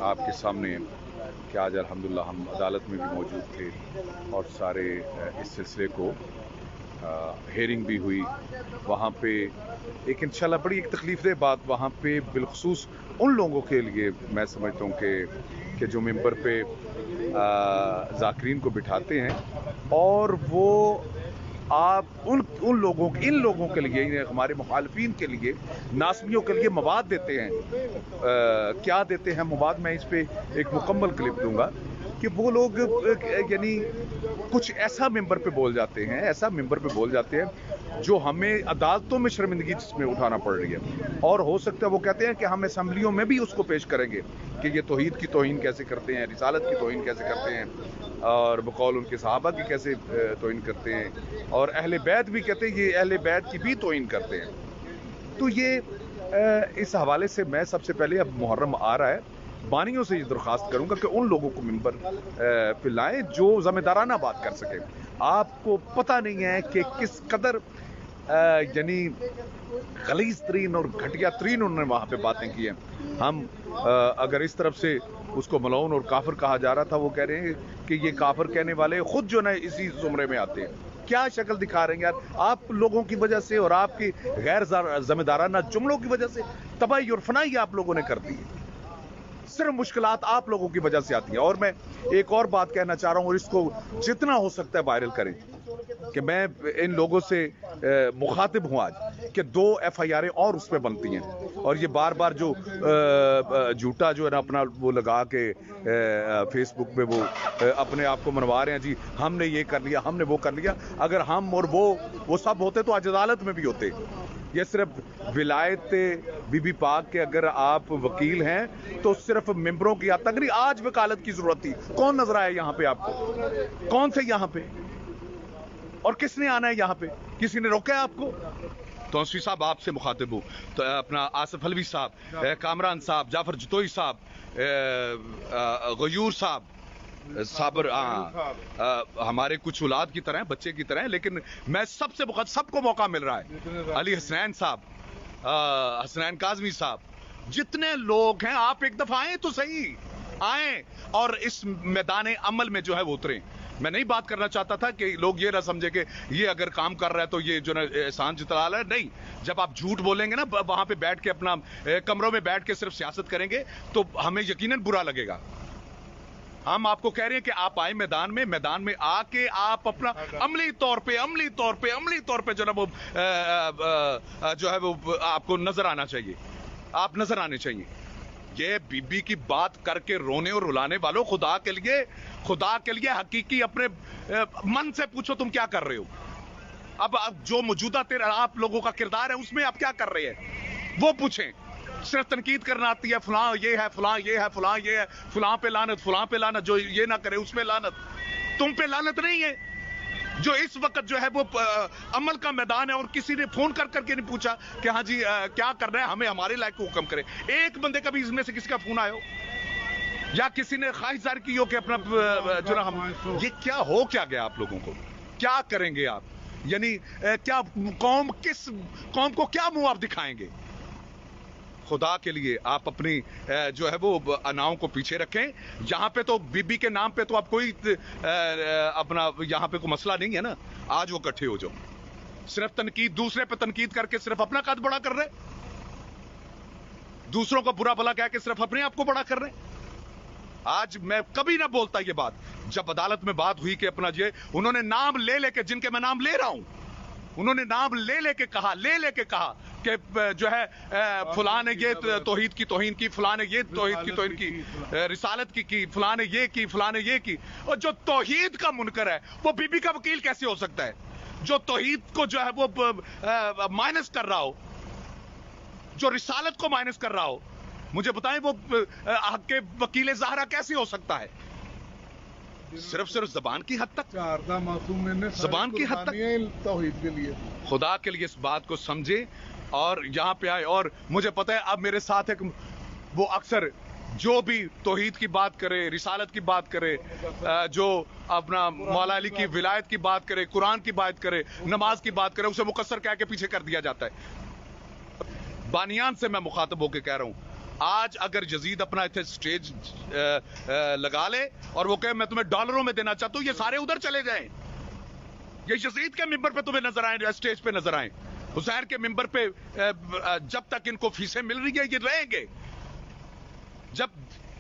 آپ کے سامنے کہ آج الحمدللہ ہم عدالت میں بھی موجود تھے اور سارے اس سلسلے کو ہیئرنگ بھی ہوئی وہاں پہ ایک انشاءاللہ بڑی ایک تکلیف دہ بات وہاں پہ بالخصوص ان لوگوں کے لیے میں سمجھتا ہوں کہ جو ممبر پہ ذاکرین کو بٹھاتے ہیں اور وہ آپ ان لوگوں کے لیے ہمارے مخالفین کے لیے ناسمیوں کے لیے مواد دیتے ہیں کیا دیتے ہیں مواد میں اس پہ ایک مکمل کلپ دوں گا کہ وہ لوگ یعنی کچھ ایسا ممبر پہ بول جاتے ہیں جو ہمیں عدالتوں میں شرمندگی جس میں اٹھانا پڑ رہی ہے اور ہو سکتا ہے وہ کہتے ہیں کہ ہم اسمبلیوں میں بھی اس کو پیش کریں گے کہ یہ توحید کی توہین کیسے کرتے ہیں رسالت کی توہین کیسے کرتے ہیں اور بقول ان کے صحابہ کی کیسے توہین کرتے ہیں اور اہل بیت بھی کہتے ہیں یہ اہل بیت کی بھی توہین کرتے ہیں. تو یہ اس حوالے سے میں سب سے پہلے اب محرم آ رہا ہے بانیوں سے یہ درخواست کروں گا کہ ان لوگوں کو ممبر پہ لائیں جو ذمہ دارانہ بات کر سکیں. آپ کو پتہ نہیں ہے کہ کس قدر یعنی غلیظ ترین اور گھٹیا ترین انہوں نے وہاں پہ باتیں کی ہیں. ہم اگر اس طرف سے اس کو ملعون اور کافر کہا جا رہا تھا وہ کہہ رہے ہیں کہ یہ کافر کہنے والے خود جو نا اسی زمرے میں آتے ہیں. کیا شکل دکھا رہے ہیں یار آپ لوگوں کی وجہ سے اور آپ کی غیر ذمہ دارانہ جملوں کی وجہ سے تباہی اور فنائی آپ لوگوں نے کر دی ہے. صرف مشکلات آپ لوگوں کی وجہ سے آتی ہیں. اور میں ایک اور بات کہنا چاہ رہا ہوں اور اس کو جتنا ہو سکتا ہے وائرل کریں کہ میں ان لوگوں سے مخاطب ہوں آج کہ 2 FIR اور اس پہ بنتی ہیں اور یہ بار بار جو جھوٹا جو ہے نا اپنا وہ لگا کے فیس بک پہ وہ اپنے آپ کو منوا رہے ہیں جی ہم نے یہ کر لیا ہم نے وہ کر لیا. اگر ہم اور وہ سب ہوتے تو آج عدالت میں بھی ہوتے. یہ صرف ولایت بی بی پاک کے اگر آپ وکیل ہیں تو صرف ممبروں کی تک نہیں آج وکالت کی ضرورت تھی. کون نظر آیا یہاں پہ آپ کو؟ کون تھے یہاں پہ اور کس نے آنا ہے یہاں پہ؟ کسی نے روکا ہے آپ کو؟ توسیع صاحب آپ سے مخاطب ہوں تو اپنا آصف حلوی صاحب کامران صاحب جعفر جتوئی صاحب غیور صاحب صابر ہمارے کچھ اولاد کی طرح بچے کی طرح لیکن میں سب سے مخاطب سب کو موقع مل رہا ہے. علی حسنین صاحب حسنین کاظمی صاحب جتنے لوگ ہیں آپ ایک دفعہ آئیں تو صحیح آئیں اور اس میدان عمل میں جو ہے وہ اتریں. میں نہیں بات کرنا چاہتا تھا کہ لوگ یہ نہ سمجھے کہ یہ اگر کام کر رہا ہے تو یہ جو نا احسان جتلا رہا ہے. نہیں, جب آپ جھوٹ بولیں گے نا وہاں پہ بیٹھ کے اپنا کمروں میں بیٹھ کے صرف سیاست کریں گے تو ہمیں یقیناً برا لگے گا. ہم آپ کو کہہ رہے ہیں کہ آپ آئیں میدان میں آ کے آپ اپنا عملی طور پہ جو نا وہ جو ہے وہ آپ کو نظر آنا چاہیے. آپ نظر آنے چاہیے. یہ بی بی کی بات کر کے رونے اور رلانے والوں خدا کے لیے حقیقی اپنے من سے پوچھو تم کیا کر رہے ہو. اب جو موجودہ آپ لوگوں کا کردار ہے اس میں آپ کیا کر رہے ہیں وہ پوچھیں. صرف تنقید کرنا آتی ہے فلاں یہ ہے فلاں یہ ہے فلاں یہ ہے فلاں پہ لعنت جو یہ نہ کرے اس پہ لعنت. تم پہ لعنت نہیں ہے جو اس وقت جو ہے وہ عمل کا میدان ہے اور کسی نے فون کر کے نہیں پوچھا کہ ہاں جی کیا کر رہے ہیں ہمیں ہمارے لائق کو حکم کرے. ایک بندے کا بھی اس میں سے کسی کا فون آیا ہو یا کسی نے خواہش ظاہر کی ہو کہ اپنا جو نا ہم یہ کیا ہو کیا گیا آپ لوگوں کو کیا کریں گے آپ یعنی کیا قوم کو کیا منہ آپ دکھائیں گے. خدا کے لیے آپ اپنی جو ہے وہ اناؤں کو پیچھے رکھیں. یہاں پہ تو بی بی کے نام پہ تو اب کوئی اپنا یہاں پہ کوئی مسئلہ نہیں ہے نا. آج وہ اکٹھے ہو جاؤ. صرف تنقید دوسرے پہ تنقید کر کے صرف اپنا قد بڑا کر رہے دوسروں کو برا بھلا کہہ کے صرف اپنے آپ کو بڑا کر رہے. آج میں کبھی نہ بولتا یہ بات جب عدالت میں بات ہوئی کہ اپنا یہ انہوں نے نام لے کے جن کے میں نام لے رہا ہوں انہوں نے نام لے کے کہا کہ جو ہے فلاں نے یہ توحید کی توہین کی فلاں نے یہ توحید کی توہین کی رسالت کی فلاں نے یہ کی فلاں نے یہ کی. اور جو توحید کا منکر ہے وہ بی بی کا وکیل کیسے ہو سکتا ہے جو توحید کو جو ہے وہ مائنس کر رہا ہو جو رسالت کو مائنس کر رہا ہو. مجھے بتائیں وہ حق کے وکیل زہرا کیسے ہو سکتا ہے. صرف زبان کی حد تک زبان کی حد تک توحید کے لیے خدا کے لیے اس بات کو سمجھے اور یہاں پہ آئے. اور مجھے پتا ہے اب میرے ساتھ ایک وہ اکثر جو بھی توحید کی بات کرے رسالت کی بات کرے جو اپنا مولا علی کی ولایت کی بات کرے قرآن کی بات کرے نماز کی بات کرے اسے مقصر کہہ کے پیچھے کر دیا جاتا ہے. بانیان سے میں مخاطب ہو کے کہہ رہا ہوں آج اگر یزید اپنا اتنے سٹیج لگا لے اور وہ کہے میں تمہیں ڈالروں میں دینا چاہتا ہوں، یہ سارے ادھر چلے جائیں، یہ یزید کے ممبر پہ تمہیں نظر آئیں، سٹیج پہ نظر آئیں، حسین کے ممبر پہ جب تک ان کو فیسیں مل رہی ہیں یہ رہیں گے. جب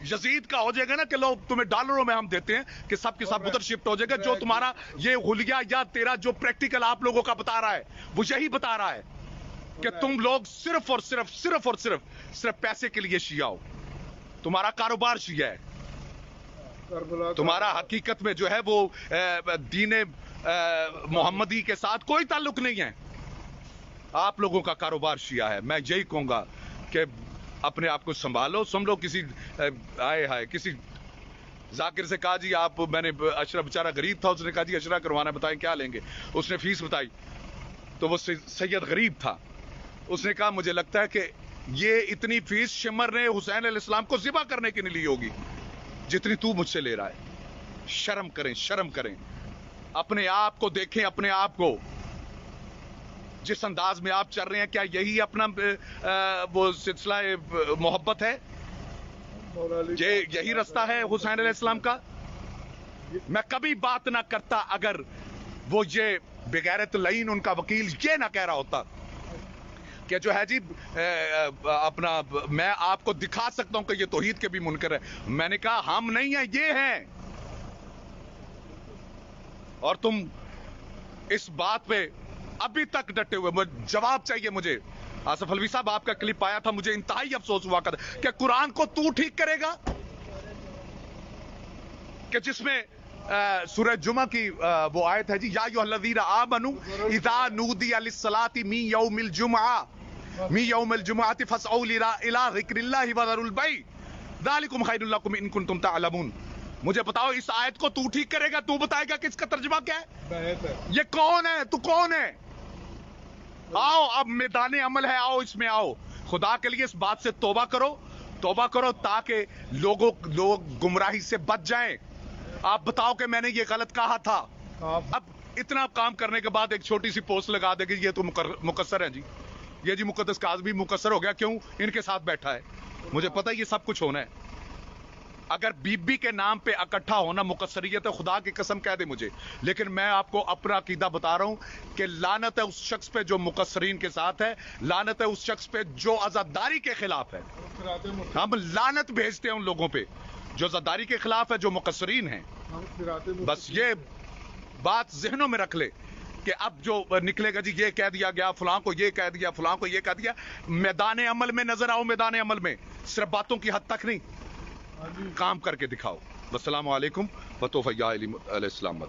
یزید کا ہو جائے گا نا کہ لوگ تمہیں ڈالروں میں ہم دیتے ہیں، کہ سب کے سب ادھر شفٹ ہو جائے گا. جو تمہارا یہ حلیہ یا تیرا جو پریکٹیکل آپ لوگوں کا بتا رہا ہے وہ یہی بتا رہا ہے کہ تم لوگ صرف اور صرف پیسے کے لیے شیعہ ہو. تمہارا کاروبار شیعہ ہے، تمہارا حقیقت میں جو ہے وہ دین محمدی کے ساتھ کوئی تعلق نہیں ہے. آپ لوگوں کا کاروبار شیعہ ہے. میں یہی کہوں گا کہ اپنے آپ کو سنبھالو. سن لو کسی کسی ذاکر سے کہا جی آپ، میں نے اشرف بیچارہ غریب تھا، اس نے کہا جی اشرا کروانا، بتائیں کیا لیں گے. اس نے فیس بتائی تو وہ سید غریب تھا. اس نے کہا مجھے لگتا ہے کہ یہ اتنی فیس شمر نے حسین علیہ السلام کو ذبح کرنے کے لیے لی ہوگی جتنی تو مجھ سے لے رہا ہے. شرم کریں، شرم کریں. اپنے آپ کو دیکھیں، اپنے آپ کو. جس انداز میں آپ چل رہے ہیں، کیا یہی اپنا وہ سلسلہ محبت ہے؟ یہی رستہ ہے حسین علیہ السلام کا؟ میں کبھی بات نہ کرتا اگر وہ یہ بغیرت لعین ان کا وکیل یہ نہ کہہ رہا ہوتا کہ جو ہے جی اپنا میں آپ کو دکھا سکتا ہوں کہ یہ توحید کے بھی منکر ہے. میں نے کہا ہم نہیں ہیں، یہ ہیں. اور تم اس بات پہ ابھی تک ڈٹے ہوئے. جواب چاہیے مجھے. آصف الوی صاحب آپ کا کلپ آیا تھا، مجھے انتہائی افسوس ہوا کہ قرآن کو تو ٹھیک کرے گا کہ جس میں سورہ جمعہ کی وہ آیت ہے جی یا ایھا الذین آمنوا اذا نودی للصلاۃ من یوم الجمعۃ فاسعوا الی ذکر اللہ وذروا البیع ذلکم خیر لکم ان کنتم تعلمون. مجھے بتاؤ اس آیت کو تو ٹھیک کرے گا؟ تو بتائے گا کہ اس کا ترجمہ کیا ہے؟ یہ کون ہے؟ تو کون ہے؟ آؤ اب میدان عمل ہے، آؤ اس میں آؤ. خدا کے لیے اس بات سے توبہ کرو تاکہ لوگ گمراہی سے بچ جائیں. آپ بتاؤ کہ میں نے یہ غلط کہا تھا. اب اتنا کام کرنے کے بعد ایک چھوٹی سی پوسٹ لگا دے گی یہ تو مقصر ہے جی، یہ جی مقدس کاظمی مقصر ہو گیا. کیوں؟ ان کے ساتھ بیٹھا ہے. مجھے پتہ یہ سب کچھ ہونا ہے. اگر بی بی کے نام پہ اکٹھا ہونا مقصریت ہے، خدا کی قسم کہہ دے مجھے. لیکن میں آپ کو اپنا عقیدہ بتا رہا ہوں کہ لعنت ہے اس شخص پہ جو مقصرین کے ساتھ ہے، لعنت ہے اس شخص پہ جو عزاداری کے خلاف ہے. ہم لعنت بھیجتے ہیں ان لوگوں پہ جو عزاداری کے خلاف ہے، جو مقصرین ہیں. بس یہ بات ذہنوں میں رکھ لے کہ اب جو نکلے گا جی یہ کہہ دیا گیا، فلاں کو یہ کہہ دیا، فلاں کو یہ کہہ دیا. میدان عمل میں نظر آؤ. میدان عمل میں صرف باتوں کی حد تک نہیں، کام کر کے دکھاؤ. والسلام علیکم وتوفیق علیہ السلام.